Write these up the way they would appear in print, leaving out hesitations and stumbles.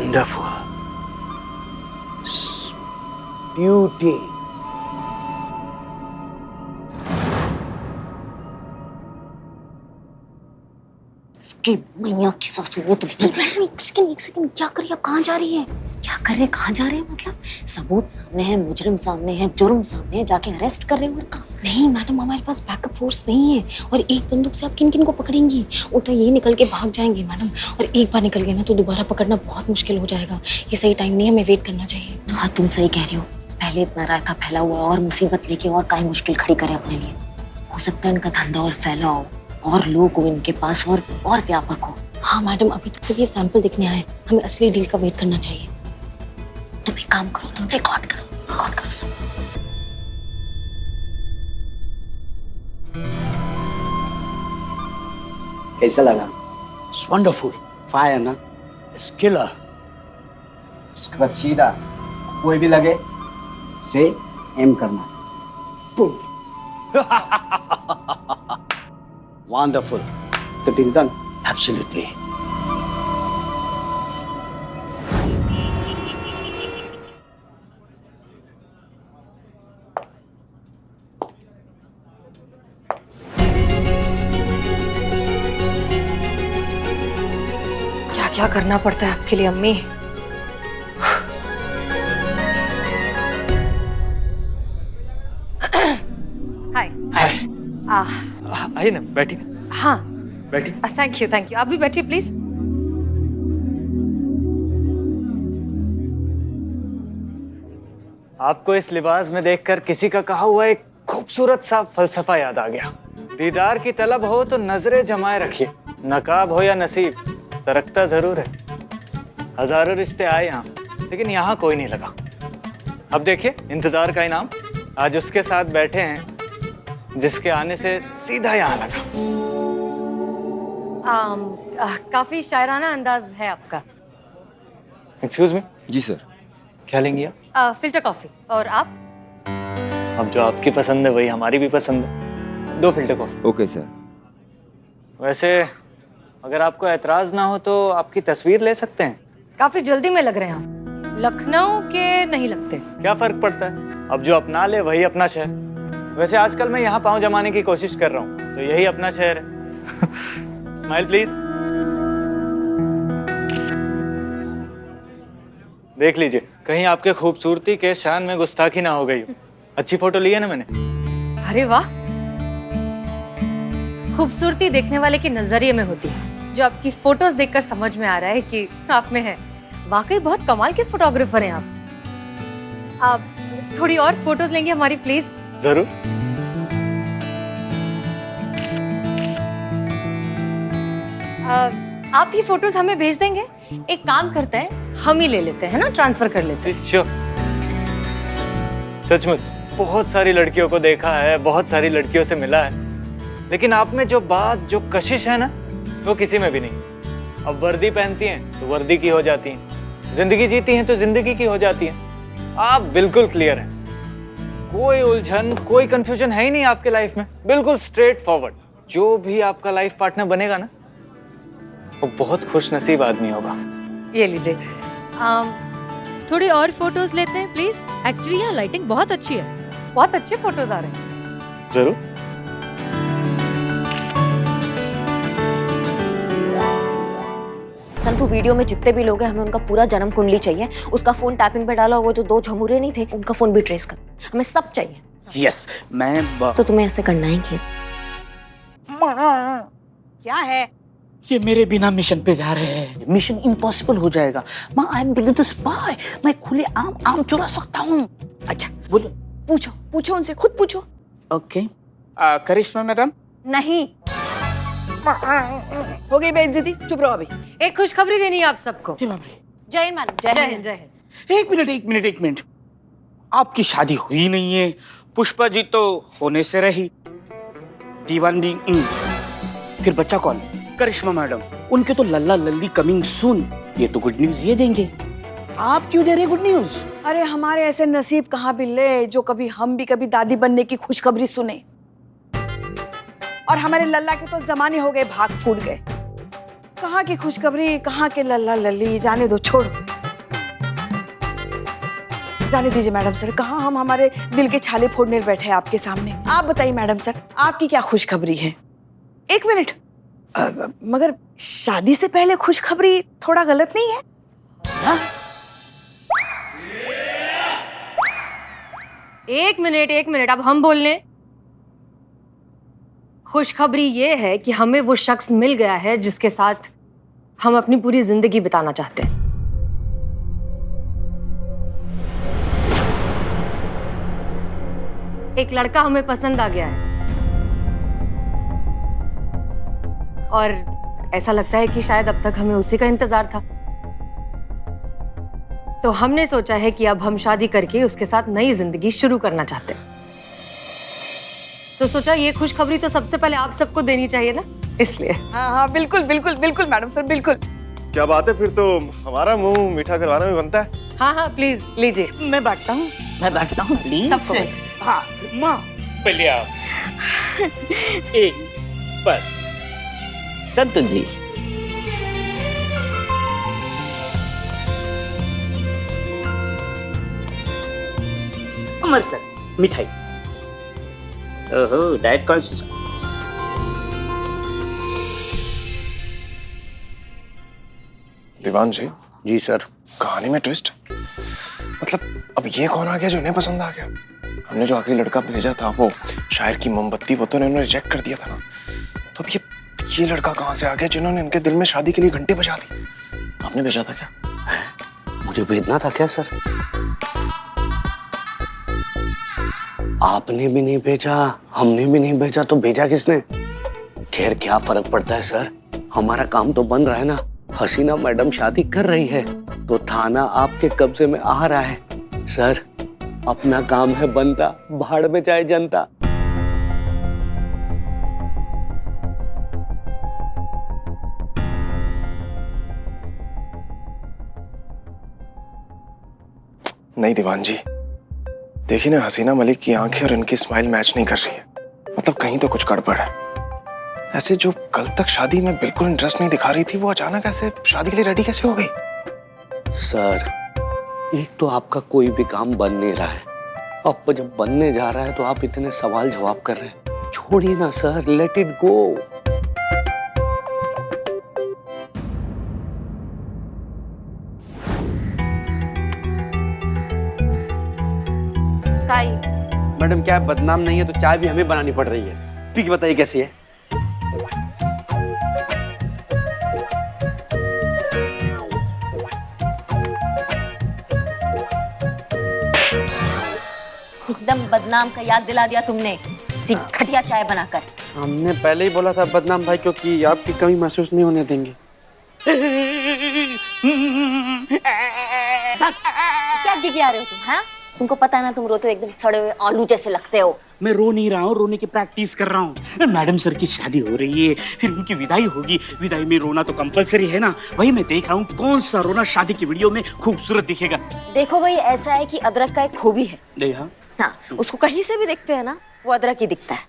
Wonderful. Beauty. इसकी मैया की सासुलियत। एक सेकंड, क्या कर रही है? कहाँ जा रही है? क्या कर रहे? कहाँ जा रहे हैं? मतलब सबूत सामने है, मुजरिम सामने है, जुर्म सामने है, जाके अरेस्ट कर रहे हो? और कहाँ? नहीं मैडम, हमारे पास बैकअप फोर्स नहीं है, और एक बंदूक से आप किन किन को पकड़ेंगी? वो तो ये निकल के भाग जाएंगे मैडम, और एक बार निकल गए ना तो दोबारा पकड़ना बहुत मुश्किल हो जाएगा। ये सही टाइम नहीं है, हमें वेट करना चाहिए। हाँ तुम सही कह रही हो, पहले इतना रायता फैला हुआ और मुसीबत लेके और काहे मुश्किल खड़ी करे अपने लिए। हो सकता है इनका धंधा और फैला हो और लोग हो इनके पास और व्यापक हो। हाँ मैडम, अभी तो सिर्फ ये सैंपल दिखने आए, हमें असली डील का वेट करना चाहिए। तुम एक काम करो, तुम रिकॉर्ड करो सब। कैसा लगा? It's wonderful. फायर ना? It's killer. उसके बाद सीधा कोई भी लगे से एम करना। Boom. Wonderful. तो डील डन। Absolutely. क्या क्या करना पड़ता है आपके लिए अम्मी। हाय। Hi. आइए ना, बैठिए। हाँ बैठिए। थैंक यू, आप भी बैठिए प्लीज। आपको इस लिबास में देखकर किसी का कहा हुआ एक खूबसूरत सा फलसफा याद आ गया। दीदार की तलब हो तो नजरें जमाए रखिए, नकाब हो या नसीब, सरकता जरूर है। हजारों रिश्ते आए यहाँ, लेकिन यहाँ कोई नहीं लगा। अब देखिए इंतजार का इनाम, आज उसके साथ बैठे हैं जिसके आने से सीधा यहाँ लगा। काफी शायराना अंदाज है आपका। Excuse me. जी सर। क्या लेंगी आप? Filter coffee. और आप? अब जो आपकी पसंद है वही हमारी भी पसंद है, 2 फिल्टर कॉफी। Okay sir. वैसे अगर आपको एतराज ना हो तो आपकी तस्वीर ले सकते हैं। काफी जल्दी में लग रहे हैं आप, लखनऊ के नहीं लगते। क्या फर्क पड़ता है, अब जो अपना ले वही अपना शहर। वैसे आजकल मैं यहाँ पाँव जमाने की कोशिश कर रहा हूँ, तो यही अपना शहर है। Smile please. देख लीजिए कहीं आपके खूबसूरती के शान में गुस्ताखी ना हो गई हो। अच्छी फोटो ली है ना मैंने? अरे वाह, खूबसूरती देखने वाले के नजरिए में होती है, जो आपकी फोटोज देखकर समझ में आ रहा है कि आप में है। वाकई बहुत कमाल के फोटोग्राफर हैं आप थोड़ी और फोटोज लेंगे हमारी प्लीज? जरूर। आप ये फोटोज हमें भेज देंगे? एक काम करते हैं, हम ही ले लेते हैं ना, ट्रांसफर कर लेते हैं। श्योर। सचमुच बहुत सारी लड़कियों को देखा है, बहुत सारी लड़कियों से मिला है, लेकिन आप में जो बात, जो कशिश है ना, वो किसी में भी नहीं। अब वर्दी पहनती हैं तो वर्दी की हो जाती हैं, जिंदगी जीती हैं तो जिंदगी की हो जाती हैं। आप बिल्कुल क्लियर हैं, कोई उलझन, कोई कंफ्यूजन है ही नहीं आपके लाइफ में, बिल्कुल स्ट्रेट फॉरवर्ड। जो भी आपका लाइफ पार्टनर बनेगा ना, वो बहुत खुश नसीब आदमी होगा। ये लीजिए। थोड़ी और फोटोज लेते हैं प्लीज। एक्चुअली यहाँ लाइटिंग बहुत अच्छी है, बहुत अच्छे फोटोज आ रहे हैं। जरूर। संतु वीडियो में जितने भी लोग हैं, हमें उनका पूरा जन्म कुंडली चाहिए। उसका फोन टैपिंग पे डाला हुआ जो 2 झमुरे नहीं थे, उनका फोन भी ट्रेस कर, हमें सब चाहिए। यस मैं तो तुम्हें ऐसे करना है कि क्या है? ये मेरे बिना मिशन पे जा रहे हैं। मिशन इम्पॉसिबल हो जाएगा। माँ, I am big the spy. मैं खुले आम चुरा सकता हूँ। अच्छा बोलो। पूछो उनसे, खुद पूछो। ओके। करिश्मा मैडम? नहीं, हो गई बेइज्जती, चुप रहो अभी। एक खुशखबरी देनी है आप सबको। जय हिंद मैडम। जय हिंद। जय हिंद। एक मिनट। आपकी शादी हुई नहीं है, पुष्पा जी तो होने से रही, दीवानगी। फिर बच्चा कौन? करिश्मा मैडम। उनके तो लल्ला लल्ली कमिंग सून। ये तो गुड न्यूज ये देंगे, आप क्यों दे रहे गुड न्यूज? अरे हमारे ऐसे नसीब कहाँ बिल्ले जो कभी हम भी कभी दादी बनने की खुशखबरी सुने। और हमारे लल्ला के तो जमाने हो गए, भाग फूट गए। कहाँ की खुशखबरी, कहाँ के लल्ला लल्ली, जाने दो, छोड़ो। जाने दीजिए मैडम सर, कहाँ हम हमारे दिल के छाले फोड़ने बैठे हैं आपके सामने। आप बताइए मैडम सर, आपकी क्या खुशखबरी है? एक मिनट, मगर शादी से पहले खुशखबरी थोड़ा गलत नहीं है? हाँ? एक मिनट, अब हम बोल लें। खुशखबरी ये है कि हमें वो शख्स मिल गया है जिसके साथ हम अपनी पूरी जिंदगी बिताना चाहते हैं। एक लड़का हमें पसंद आ गया है और ऐसा लगता है कि शायद अब तक हमें उसी का इंतजार था। तो हमने सोचा है कि अब हम शादी करके उसके साथ नई जिंदगी शुरू करना चाहते हैं। तो सोचा ये खुशखबरी तो सबसे पहले आप सबको देनी चाहिए ना, इसलिए। हाँ हाँ बिल्कुल बिल्कुल बिल्कुल मैडम सर, बिल्कुल। क्या बात है, फिर तो हमारा मुंह मीठा करवाना भी बनता है। हाँ हाँ प्लीज लीजिए। मैं बैठता हूँ प्लीज। सबको हाँ माँ पहले आप। एक बस संतन जी। अमर सर मिठाई। ओहो डाइट कॉन्शियस। दीवान जी। जी सर। कहानी में ट्विस्ट। मतलब अब ये कौन आ गया जो इन्हें पसंद आ गया? हमने जो आखिरी लड़का भेजा था वो शायर की मोमबत्ती, वो तो इन्होंने रिजेक्ट कर दिया था ना। तो अब ये लड़का कहाँ से आ गया जिन्होंने इनके दिल में शादी के लिए घंटी बजा दी? आपने भेजा था क्या? मुझे भेजना था क्या सर? आपने भी नहीं भेजा, हमने भी नहीं भेजा, तो भेजा किसने? खैर क्या फर्क पड़ता है सर, हमारा काम तो बन रहा है ना। हसीना मैडम शादी कर रही है तो थाना आपके कब्जे में आ रहा है। सर अपना काम है बनता, भाड़ में जाए जनता। नहीं दीवान जी, देखिए ना, हसीना मलिक की आंखें और इनकी स्माइल मैच नहीं कर रही है। मतलब कहीं तो कुछ गड़बड़ है। ऐसे जो कल तक शादी में बिल्कुल इंटरेस्ट नहीं दिखा रही थी, वो अचानक ऐसे शादी के लिए रेडी कैसे हो गई? सर एक तो आपका कोई भी काम बन नहीं रहा है, अब जब बनने जा रहा है तो आप इतने सवाल जवाब कर रहे हैं। छोड़िए ना sir, let it go. Madam क्या बदनाम नहीं है तो चाय भी हमें बनानी पड़ रही है। पी के बताइए कैसी है? एकदम बदनाम का याद दिला दिया तुमने, सी घटिया चाय बनाकर। हमने पहले ही बोला था बदनाम भाई, क्योंकि आपकी कमी महसूस नहीं होने देंगे। क्या गिगिया रहे हो तुम? हाँ तुमको पता है ना, तुम रोते हो एकदम सड़े हुए आलू जैसे लगते हो। मैं रो नहीं रहा हूँ, रोने की प्रैक्टिस कर रहा हूँ। मैडम सर की शादी हो रही है, फिर उनकी विदाई होगी, विदाई में रोना तो कंपलसरी है ना। वही मैं देख रहा हूँ कौन सा रोना शादी की वीडियो में खूबसूरत दिखेगा। देखो भाई, ऐसा है कि अदरक का एक खूबी है। देखा? हाँ, उसको कहीं से भी देखते हैं ना, वो अदरक ही दिखता है।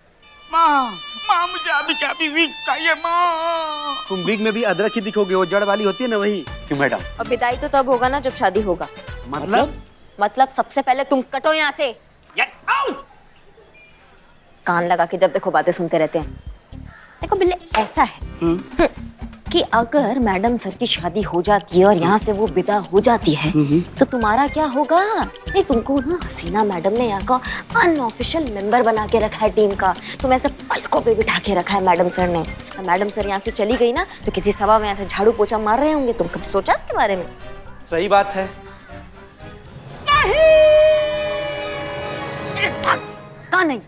माँ मुझे अभी चाबी वीक चाहिए माँ। तुम वीक में भी अदरक ही दिखोगे, वो जड़ वाली होती है ना वही। क्यों मैडम? अब विदाई तो तब होगा ना जब शादी होगा। मतलब सबसे पहले तुम कटो यहाँ से। कान लगा के जब देखो बातें सुनते रहते हैं। देखो बिल्ले, ऐसा है कि अगर मैडम सर की शादी हो जाती है और यहाँ से वो विदा हो जाती है तो तुम्हारा क्या होगा? नहीं, तुमको ना हसीना मैडम ने यहाँ का अनऑफिशियल मेंबर बना के रखा है टीम का। तुम ऐसे पलकों पे बिठा के रखा है मैडम सर ने। मैडम सर यहाँ से चली गई ना तो किसी सभा में ऐसे झाड़ू पोछा मार रहे होंगे। तुम कभी सोचा इसके बारे में? सही बात है। कहाँ नहीं?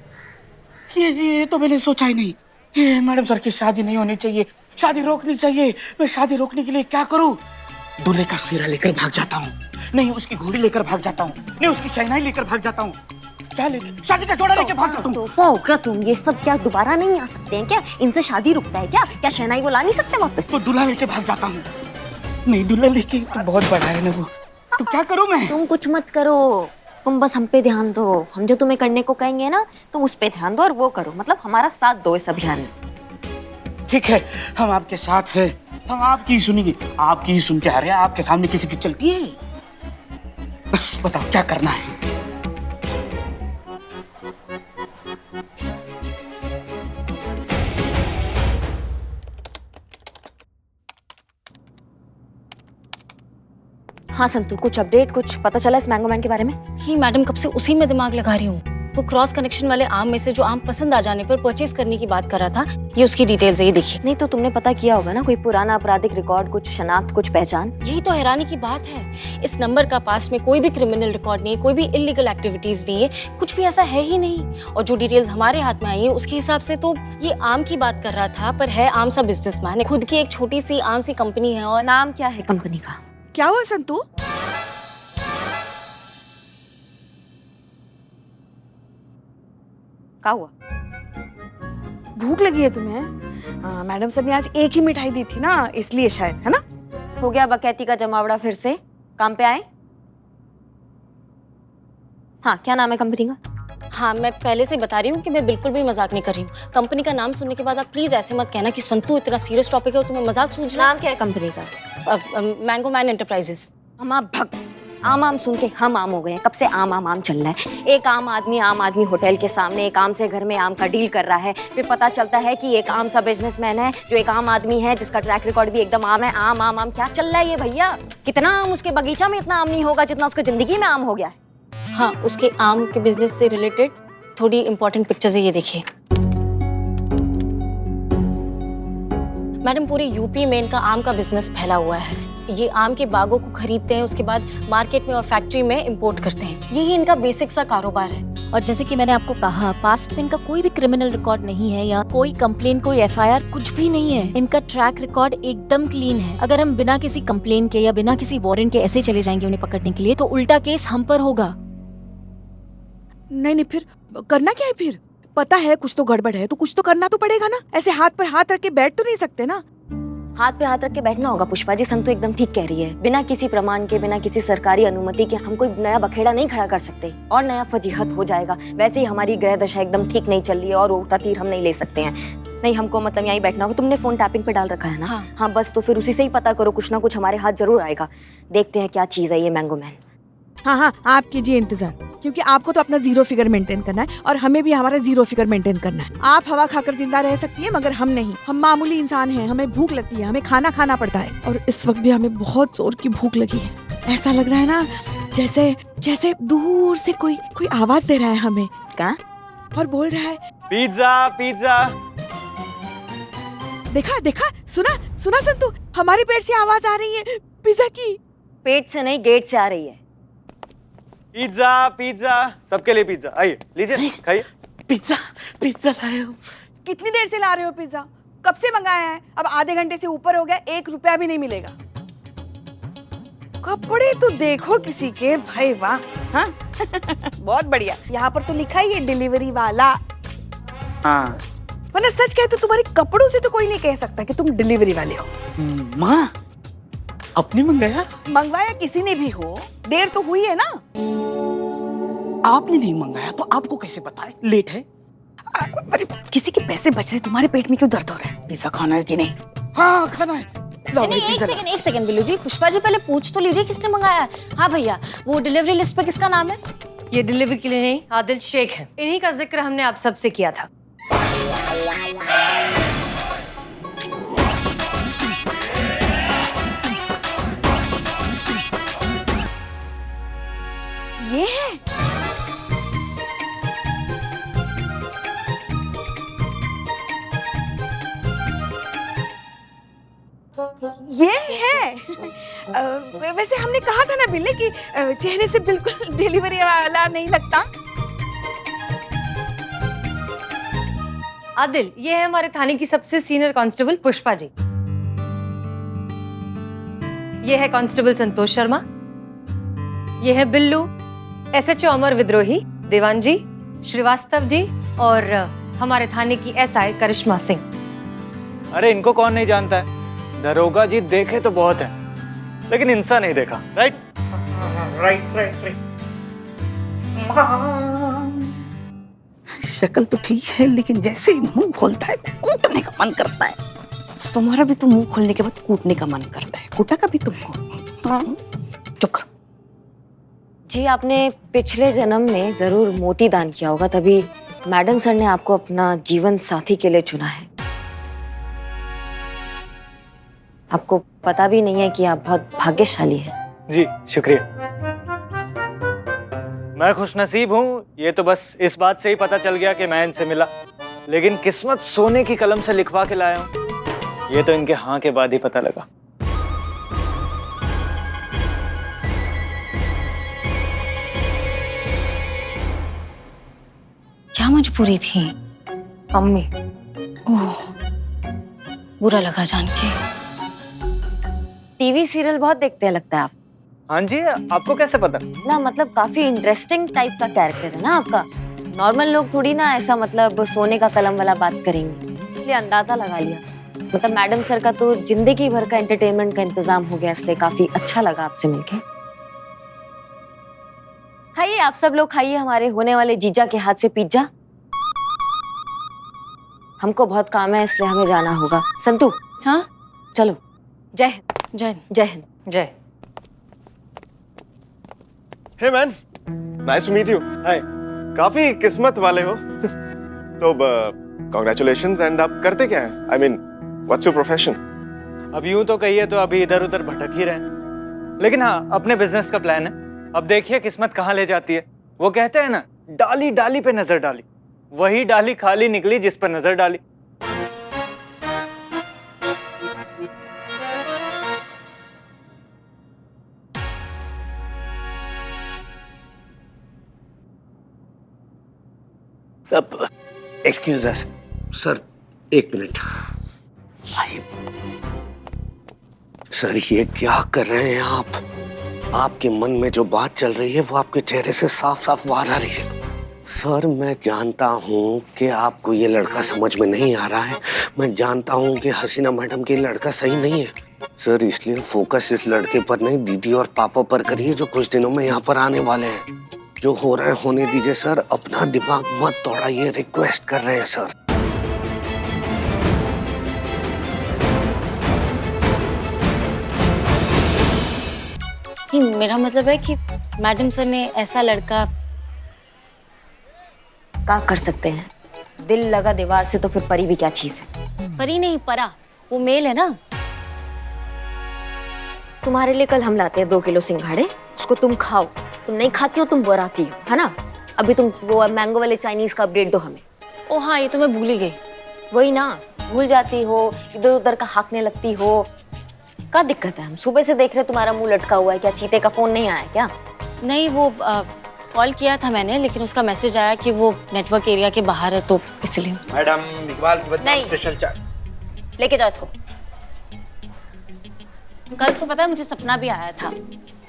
ये तो मैंने सोचा ही नहीं। ये मैडम सर की शादी नहीं होनी चाहिए, शादी रोकनी चाहिए। मैं शादी रोकने के लिए क्या करूं? दूल्हे का सिरा लेकर भाग जाता हूँ, नहीं उसकी घोड़ी लेकर भाग जाता हूँ, नहीं उसकी शहनाई लेकर भाग जाता हूँ। क्या लेकर? शादी का जोड़ा लेकर भाग जाता हूँ। तो क्या तुम ये सब क्या दोबारा नहीं आ सकते हैं क्या? इनसे शादी रुकता है क्या? क्या शहनाई वो ला नहीं सकते वापस? तो दूल्हा लेके भाग जाता हूँ। नहीं दूल्हा लेके तो बहुत बड़ा है ना वो, तो क्या करूँ मैं? तुम कुछ मत करो, तुम बस हम पे ध्यान दो। हम जो तुम्हें करने को कहेंगे ना तुम उस पे ध्यान दो और वो करो। मतलब हमारा साथ दो इस अभियान में। ठीक है, हम आपके साथ हैं, हम आपकी सुनेंगे, आपकी ही सुनते आ रहे हैं। आपके सामने किसी की चलती है? बस बताओ क्या करना है? हाँ संतू, कुछ अपडेट, कुछ पता चला इस मैंगो मैन के बारे में? ही मैडम, कब से उसी में दिमाग लगा रही हूँ। वो क्रॉस कनेक्शन वाले आम में से जो आम पसंद आ जाने पर परचेज करने की बात कर रहा था, ये उसकी डिटेल्स है, ये देखिए। नहीं तो तुमने पता किया होगा ना, कोई पुराना आपराधिक रिकॉर्ड, कुछ शनाख्त, कुछ पहचान? यही तो हैरानी की बात है। इस नंबर का पास में कोई भी क्रिमिनल रिकॉर्ड नहीं है, कोई भी इलीगल एक्टिविटीज नहीं है, कुछ भी ऐसा है ही नहीं। और जो डिटेल्स हमारे हाथ में आई है उसके हिसाब से तो ये आम की बात कर रहा था, पर है आम सा बिजनेसमैन है, खुद की एक छोटी सी आम सी कंपनी है। और नाम क्या है कंपनी का? क्या हुआ संतू? क्या हुआ? भूख लगी है तुम्हें? हाँ, मैडम सर ने आज एक ही मिठाई दी थी ना, इसलिए शायद, है ना? हो गया बकैती का जमावड़ा फिर से? काम पे आए? हाँ, क्या नाम है कंपनी का? हाँ, मैं पहले से बता रही हूँ कि मैं बिल्कुल भी मजाक नहीं कर रही हूँ। कंपनी का नाम सुनने के बाद आप प्लीज ऐसे मत कहना कि संतू इतना सीरियस टॉपिक है और तुम्हें मजाक सूझ रहा नाम क्या है कंपनी का? है। Mango man enterprises. हम भग आम आम सुन के हम आम हो गए हैं। कब से आम आम आम चल रहा है। एक आम आदमी होटल के सामने एक आम से घर में आम का डील कर रहा है, फिर पता चलता है कि एक आम सा बिजनेसमैन है जो एक आम आदमी है जिसका ट्रैक रिकॉर्ड भी एकदम आम है। आम आम आम क्या चल रहा है ये भैया? कितना आम उसके बगीचा में इतना आम नहीं होगा जितना उसकी जिंदगी में आम हो गया है। हाँ, उसके आम के बिजनेस से रिलेटेड थोड़ी इंपॉर्टेंट पिक्चर्स है, ये देखिए। मैडम, पूरे यूपी में इनका आम का बिजनेस फैला हुआ है। ये आम के बागों को खरीदते हैं, उसके बाद मार्केट में और फैक्ट्री में इंपोर्ट करते हैं। यही इनका बेसिक सा कारोबार है। और जैसे कि मैंने आपको कहा, पास्ट में इनका कोई भी क्रिमिनल रिकॉर्ड नहीं है या कोई कंप्लेन, कोई एफआईआर, कुछ भी नहीं है। इनका ट्रैक रिकॉर्ड एकदम क्लीन है। अगर हम बिना किसी कंप्लेन के या बिना किसी वारंट के ऐसे चले जाएंगे उन्हें पकड़ने के लिए, तो उल्टा केस हम पर होगा। नहीं, फिर करना क्या है? फिर पता है कुछ तो गड़बड़ है, तो कुछ तो करना तो पड़ेगा ना। ऐसे हाथ पर हाथ रख के बैठ तो नहीं सकते ना। हाथ पे हाथ रख के बैठना होगा पुष्पा जी। संतु एकदम ठीक कह रही है। बिना किसी प्रमाण के, बिना किसी सरकारी अनुमति के हम कोई नया बखेड़ा नहीं खड़ा कर सकते और नया फजीहत हो जाएगा। वैसे ही हमारी ग्रह दशा एकदम ठीक नहीं चल रही है और उड़ता तीर हम नहीं ले सकते हैं। नहीं, हमको मतलब यहीं बैठना होगा। तुमने फोन टैपिंग पे डाल रखा है ना? हाँ, बस तो फिर उसी से ही पता करो, कुछ ना कुछ हमारे हाथ जरूर आएगा। देखते हैं क्या चीज है ये मैंगो मैन। हाँ, आप कीजिए इंतजार, क्योंकि आपको तो अपना जीरो फिगर मेंटेन करना है और हमें भी हमारा जीरो फिगर मेंटेन करना है। आप हवा खाकर जिंदा रह सकती हैं, मगर हम नहीं। हम मामूली इंसान हैं, हमें भूख लगती है, हमें खाना खाना पड़ता है। और इस वक्त भी हमें बहुत जोर की भूख लगी है। ऐसा लग रहा है ना जैसे जैसे दूर से कोई आवाज दे रहा है हमें। क्या? और बोल रहा है पिज्जा पिज्जा। देखा, सुना संतु, हमारे पेट से आवाज आ रही है पिज्जा की। पेट से नहीं, गेट से आ रही है। पिज्जा पिज्जा, सबके लिए पिज्जा। आइए, लीजिए, खाइए। पिज्जा लाए हो? कितनी देर से ला रहे हो पिज्जा? कब से मंगाया है? अब आधे घंटे से ऊपर हो गया, 1 रुपया भी नहीं मिलेगा। कपड़े तो देखो किसी के, भाई वाह। हाँ बहुत बढ़िया। यहाँ पर तो लिखा ही है डिलीवरी वाला। हाँ वरना सच कहे तो तुम्हारे कपड़ों से तो कोई नहीं कह सकता कि तुम डिलीवरी वाले हो। माँ, अपने मंगाया? मंगवाया किसी ने भी हो, देर तो हुई है ना। आपने नहीं मंगाया तो आपको कैसे पता है लेट है? अरे किसी के पैसे बच रहे, तुम्हारे पेट में क्यों दर्द हो रहा है? पिज्जा खाना है कि नहीं? हाँ, खाना है। नहीं, एक सेकंड बिल्लू जी। पुष्पा जी, पहले पूछ तो लीजिए किसने मंगाया है। हाँ भैया, वो डिलीवरी लिस्ट पे किसका नाम है? ये डिलीवरी के लिए नहीं, आदिल शेख है। इन्हीं का जिक्र हमने आप सबसे किया था। ये है? ये है? वैसे हमने कहा था ना बिल्ले कि चेहरे से बिल्कुल डिलीवरी वाला नहीं लगता। आदिल, ये है हमारे थाने की सबसे सीनियर कांस्टेबल पुष्पा जी। ये है कांस्टेबल संतोष शर्मा। ये है बिल्लू, SHO अमर विद्रोही, देवान जी, श्रीवास्तव जी और हमारे थाने की SI करिश्मा सिंह। अरे इनको कौन नहीं जानता है? दरोगा जी देखे तो बहुत है, लेकिन इंसान नहीं देखा। Right right. शक्ल तो ठीक है, लेकिन जैसे ही मुंह खोलता है कूटने का मन करता है। तुम्हारा भी तो मुंह खोलने के बाद कूटने का मन करता है। कूटा कभी तुमको? चुप करो। जी, आपने पिछले जन्म में जरूर मोती दान किया होगा, तभी मैडम सर ने आपको अपना जीवन साथी के लिए चुना है। आपको पता भी नहीं है कि आप बहुत भाग्यशाली हैं। जी शुक्रिया। मैं खुशनसीब हूँ, ये तो बस इस बात से ही पता चल गया कि मैं इनसे मिला, लेकिन किस्मत सोने की कलम से लिखवा के लाया हूँ, ये तो इनके हाँ के बाद ही पता लगा। क्या मजबूरी थी? अम्मी, ओह, बुरा लगा जान के। टीवी सीरियल बहुत देखते हैं लगता है आप हाँ जी, आपको कैसे पता? ना, मतलब काफी इंटरेस्टिंग टाइप का कैरेक्टर है ना आपका। नॉर्मल लोग थोड़ी ना ऐसा मतलब सोने का कलम वाला बात करेंगे, इसलिए अंदाजा लगा लिया। मतलब मैडम सर का तो जिंदगी भर का एंटरटेनमेंट का इंतजाम हो गया, इसलिए काफी अच्छा लगा आपसे मिलके। खाइए आप सब लोग, खाइए हमारे होने वाले जीजा के हाथ से पिज्जा। हमको बहुत काम है इसलिए हमें जाना होगा। संतू, हाँ चलो। जय हिंद। जय जय हिंद। जय। Hey man, nice to meet you. Hi, काफी किस्मत वाले हो। तो कांग्रेचुलेशंस। एंड आप करते क्या हैं? I mean what's your profession? अब यूं तो कहिए तो अभी इधर उधर भटक ही रहे हैं, लेकिन हाँ अपने बिजनेस का प्लान है। अब देखिए किस्मत कहाँ ले जाती है। वो कहते हैं ना, डाली डाली पे नजर डाली, वही डाली खाली निकली जिस पर नजर डाली। अब एक्सक्यूज अस सर, एक मिनट आइए। सर ये क्या कर रहे हैं आप? आपके मन में जो बात चल रही है वो आपके चेहरे से साफ साफ बाहर आ रही है। सर मैं जानता हूँ कि आपको ये लड़का समझ में नहीं आ रहा है, मैं जानता हूँ कि हसीना मैडम के लड़का सही नहीं है सर, इसलिए फोकस इस लड़के पर नहीं दीदी और पापा पर करिए जो कुछ दिनों में यहाँ पर आने वाले हैं। जो हो रहा है होने दीजिए सर, अपना दिमाग मत दौड़ाइए, रिक्वेस्ट कर रहे हैं सर। मेरा मतलब है कि मैडम सर ने ऐसा लड़का क्या कर सकते हैं, दिल लगा दीवार से तो फिर परी भी क्या चीज है। परी नहीं, परा, वो मेल है ना। तुम्हारे लिए कल हम लाते हैं 2 किलो सिंघाड़े, उसको तुम खाओ। तुम नहीं खाती हो, तुम बुराती हो, है ना। अभी तुम वो मैंगो वाले चाइनीज का अपडेट दो हमें। ओ हाँ, ये तो मैं भूल ही गई। वही ना, भूल जाती हो, इधर उधर का हाँकने लगती हो। क्या दिक्कत है? हम सुबह से देख रहे तुम्हारा मुंह लटका हुआ है, क्या चीते का फोन नहीं आया क्या? नहीं, वो कॉल किया था मैंने, लेकिन उसका मैसेज आया कि वो नेटवर्क एरिया के बाहर है, तो इसलिए। मैडम इकबाल की बदनाम नहीं। स्पेशल चाय। लेके जाओ इसको। कल तो पता है मुझे सपना भी आया था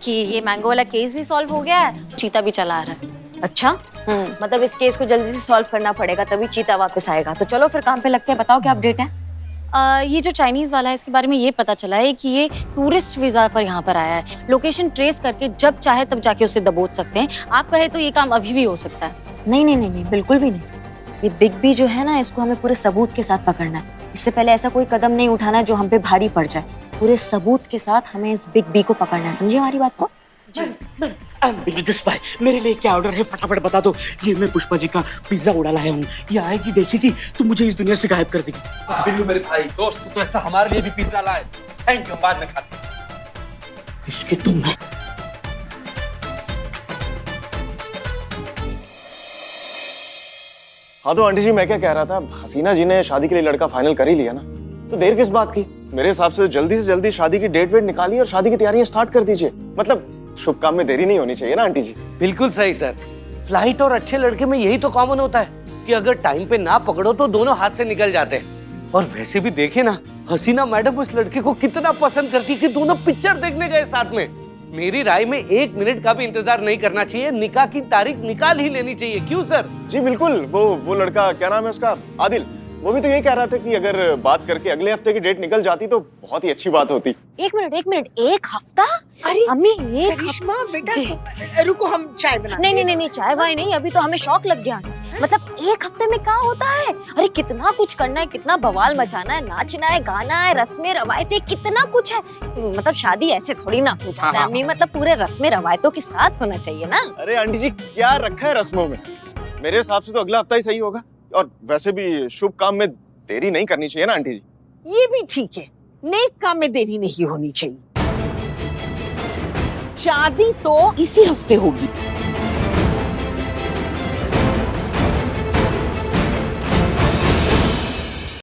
कि ये मैंगो वाला केस भी सॉल्व हो गया है, चीता भी चला आ रहा है। अच्छा, मतलब इस केस को जल्दी से सॉल्व करना पड़ेगा, तभी चीता वापस आएगा। तो चलो फिर काम पे लगते हैं। बताओ क्या अपडेट है? ये जो चाइनीज वाला है, इसके बारे में ये पता चला है कि ये टूरिस्ट वीजा पर यहाँ पर आया है। लोकेशन ट्रेस करके जब चाहे तब जाके उसे दबोच सकते हैं। आप कहे तो ये काम अभी भी हो सकता है। नहीं नहीं नहीं नहीं, बिल्कुल भी नहीं। ये बिग बी जो है ना, इसको हमें पूरे सबूत के साथ पकड़ना है। इससे पहले ऐसा कोई कदम नहीं उठाना जो हम पे भारी पड़ जाए। पूरे सबूत के साथ हमें इस बिग बी को पकड़ना है, समझिए हमारी बात को? भाई, मेरे लिए क्या ऑर्डर है फटाफट बता दो। ये मैं पुष्पा जी का पिज्जा उड़ा लाया हूँ, ये आएगी देखेगी तो मुझे इस दुनिया से गायब कर देगी। बिल्लू मेरे भाई दोस्त, तो ऐसा हमारे लिए भी पिज्जा लाए। थैंक यू, बाद में खाते हैं। इसके तुम हाँ तो आंटी जी, मैं क्या कह रहा था, हसीना जी ने शादी के लिए लड़का फाइनल कर ही लिया ना, तो देर किस बात की? मेरे हिसाब से जल्दी शादी की डेट वेट निकालिए और शादी की तैयारियां स्टार्ट कर दीजिए। मतलब शुभ काम में देरी नहीं होनी चाहिए ना आंटी जी। बिल्कुल सही सर, फ्लाइट और अच्छे लड़के में यही तो कॉमन होता है कि अगर टाइम पे ना पकड़ो तो दोनों हाथ से निकल जाते हैं। और वैसे भी देखे ना, हसीना मैडम उस लड़के को कितना पसंद करती कि दोनों पिक्चर देखने गए साथ में। मेरी राय में 1 मिनट का भी इंतजार नहीं करना चाहिए, निकाह की तारीख निकाल ही लेनी चाहिए। क्यों सर? जी बिल्कुल। वो लड़का क्या नाम है उसका, आदिल, वो भी तो यही कह रहा था कि अगर बात करके अगले हफ्ते की डेट निकल जाती तो बहुत ही अच्छी बात होती। 1 मिनट 1 मिनट, 1 हफ्ता? अरे अम्मी, एक करिश्मा बेटा, रुको हम चाय बना। नहीं, चाय वाय नहीं, अभी तो हमें शौक लग गया। मतलब 1 हफ्ते में क्या होता है? अरे कितना कुछ करना है, कितना बवाल मचाना है, नाचना है, गाना है, रस्में रवायतें, कितना कुछ है। मतलब शादी ऐसे थोड़ी ना हो जाता है अम्मी, मतलब पूरे रस्में रवायतों के साथ होना चाहिए ना। अरे आंटी जी, क्या रखा है रस्मों में? मेरे हिसाब से तो अगला हफ्ता ही सही होगा। और वैसे भी शुभ काम में देरी नहीं करनी चाहिए ना आंटी जी। ये भी ठीक है, नेक काम में देरी नहीं होनी चाहिए। शादी तो इसी हफ्ते होगी।